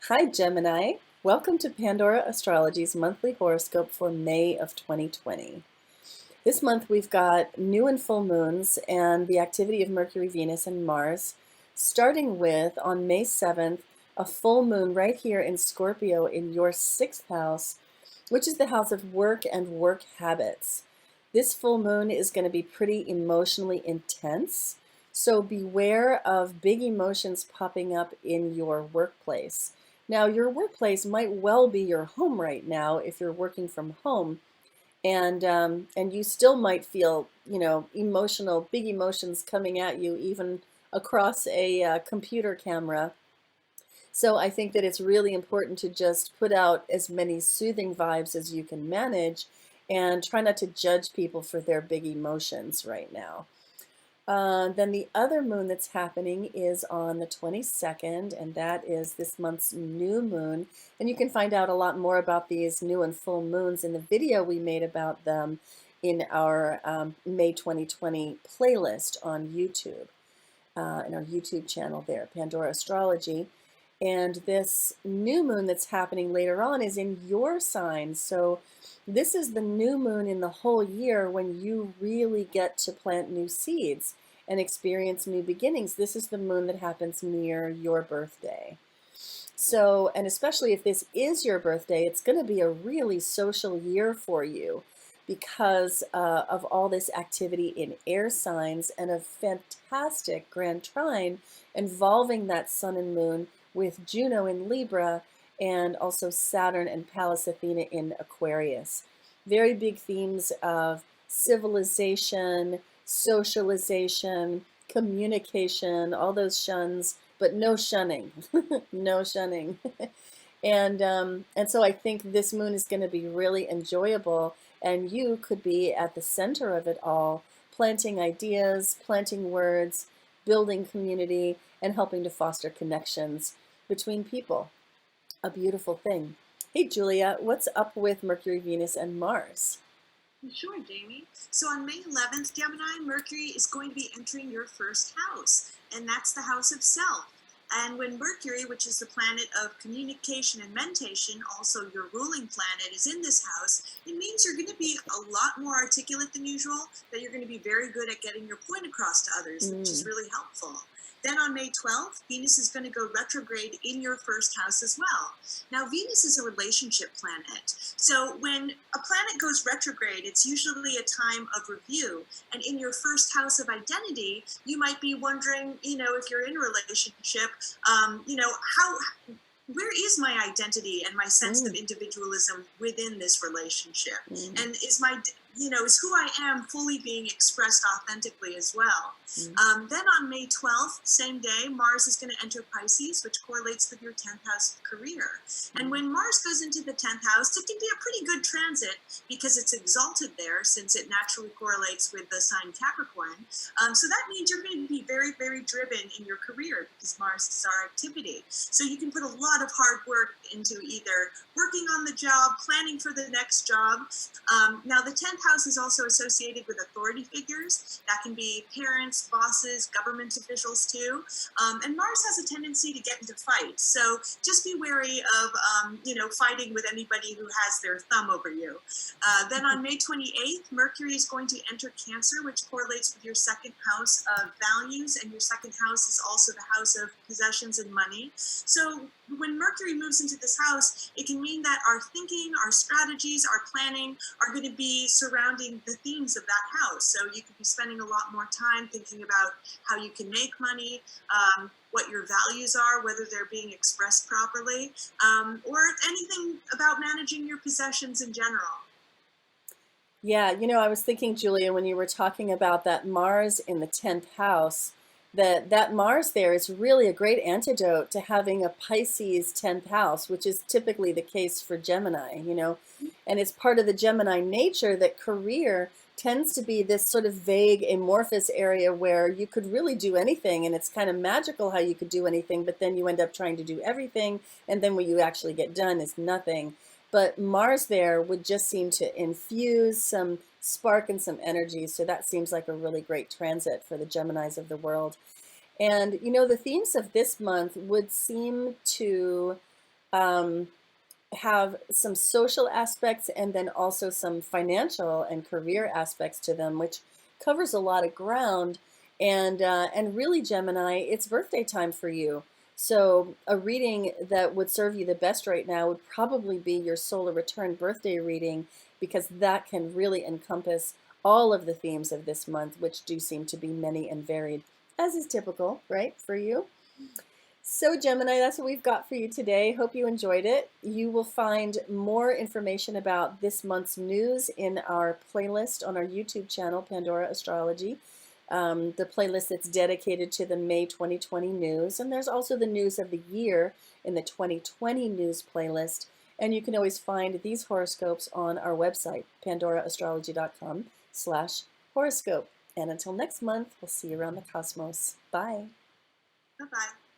Hi, Gemini. Welcome to Pandora Astrology's monthly horoscope for May of 2020. This month we've got new and full moons and the activity of Mercury, Venus, and Mars, starting with on May 7th, a full moon right here in Scorpio in your sixth house, which is the house of work and work habits. This full moon is going to be pretty emotionally intense, so beware of big emotions popping up in your workplace. Now, your workplace might well be your home right now if you're working from home, and you still might feel, emotional, big emotions coming at you even across a computer camera. So I think that it's really important to just put out as many soothing vibes as you can manage and try not to judge people for their big emotions right now. Then the other moon that's happening is on the 22nd, and that is this month's new moon. And you can find out a lot more about these new and full moons in the video we made about them in our May 2020 playlist on YouTube, in our YouTube channel there, Pandora Astrology. And this new moon that's happening later on is in your sign. So this is the new moon in the whole year when you really get to plant new seeds and experience new beginnings. This is the moon that happens near your birthday. So, and especially if this is your birthday, it's going to be a really social year for you because of all this activity in air signs and a fantastic grand trine involving that sun and moon with Juno in Libra and also Saturn and Pallas Athena in Aquarius. Very big themes of civilization, socialization, communication, all those shuns, but no shunning, no shunning. And so I think this moon is going to be really enjoyable, and you could be at the center of it all, planting ideas, planting words, building community, and helping to foster connections between people. A beautiful thing. Hey, Julia, what's up with Mercury, Venus, and Mars? Sure, Jamie. So on May 11th, Gemini, Mercury is going to be entering your first house, and that's the house of self. And when Mercury, which is the planet of communication and mentation, also your ruling planet, is in this house, it means you're going to be a lot more articulate than usual, that you're going to be very good at getting your point across to others, which is really helpful. Then on May 12th, Venus is going to go retrograde in your first house as well. Now, Venus is a relationship planet. So when a planet goes retrograde, it's usually a time of review. And in your first house of identity, you might be wondering, if you're in a relationship, how where is my identity and my sense of Mm, individualism within this relationship? mm, And is who I am fully being expressed authentically as well? mm. Then on May 12th, same day, Mars is going to enter Pisces, which correlates with your 10th house of career. And when Mars goes into the 10th house, it can be a pretty good transit because it's exalted there, since it naturally correlates with the sign Capricorn. So that means you're going to be very, very driven in your career because Mars is our activity. So you can put a lot of hard work into either working on the job, planning for the next job. Now, the 10th house is also associated with authority figures. That can be parents, bosses, government officials too. And Mars has a tendency to get into fights. So just be wary of, fighting with anybody who has their thumb over you. Then on May 28th, Mercury is going to enter Cancer, which correlates with your second house of values, and your second house is also the house of possessions and money. So when Mercury moves into this house, it can mean that our thinking, our strategies, our planning are going to be surrounding the themes of that house. So you could be spending a lot more time thinking about how you can make money, what your values are, whether they're being expressed properly, or anything about managing your possessions in general. Yeah, I was thinking, Julia, when you were talking about that Mars in the 10th house, that Mars there is really a great antidote to having a Pisces 10th house, which is typically the case for Gemini. And it's part of the Gemini nature that career tends to be this sort of vague, amorphous area where you could really do anything, and it's kind of magical how you could do anything, but then you end up trying to do everything, and then what you actually get done is nothing. But Mars there would just seem to infuse some spark and some energy. So that seems like a really great transit for the Geminis of the world. And the themes of this month would seem to um, have some social aspects and then also some financial and career aspects to them, which covers a lot of ground. And really, Gemini, it's birthday time for you. So a reading that would serve you the best right now would probably be your solar return birthday reading, because that can really encompass all of the themes of this month, which do seem to be many and varied, as is typical, right, for you. So, Gemini, that's what we've got for you today. Hope you enjoyed it. You will find more information about this month's news in our playlist on our YouTube channel, Pandora Astrology, the playlist that's dedicated to the May 2020 news. And there's also the news of the year in the 2020 news playlist. And you can always find these horoscopes on our website, pandoraastrology.com/horoscope. And until next month, we'll see you around the cosmos. Bye. Bye bye.